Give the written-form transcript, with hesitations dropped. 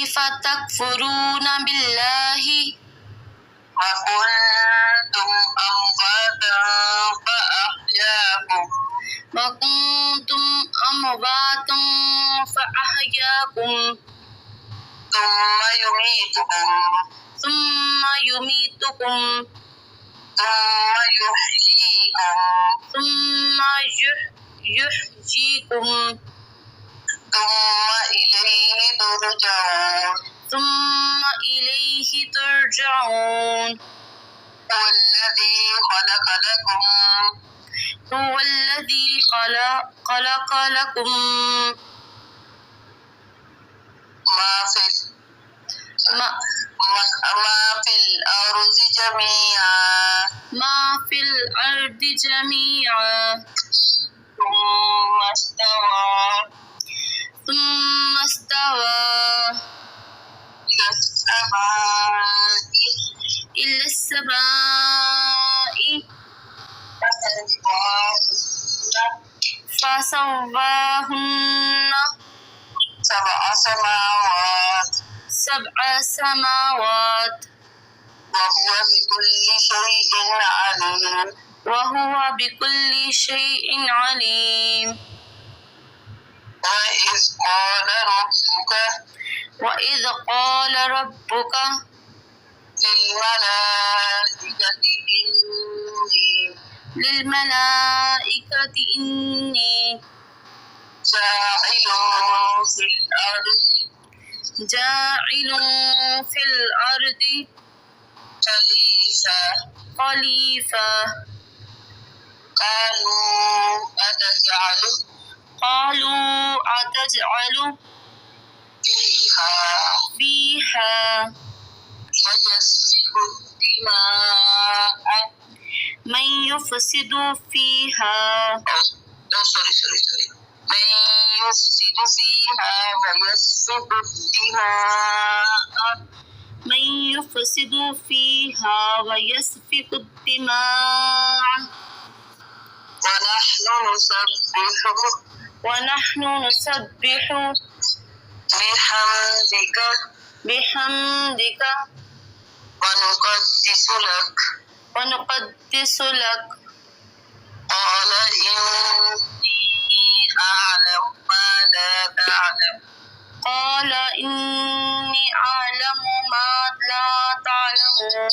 كيف تكفرون بالله وكنتم أمواتا فأحياكم وكنتم أمواتا فأحياكم ثم يميتكم ثم يميتكم ثم يحييكم ثم يحييكم ثم إليه ترجعون ثم إليه ترجعون هو الذي خلق لكم هو الذي خلق لكم ما في الأرض جميعا ما في الأرض جميعا ثم استوى إلى السماء فسواهن سبع سماوات وهو بكل شيء عليم وإذ قال ربك للملائكة إني جاعل في الأرض خليفة قالوا أتجعل فيها من يفسد فيها ويسفك الدماء ونحن نسبح بحمدك ونقدس لك قال إني أعلم ما لا تعلمون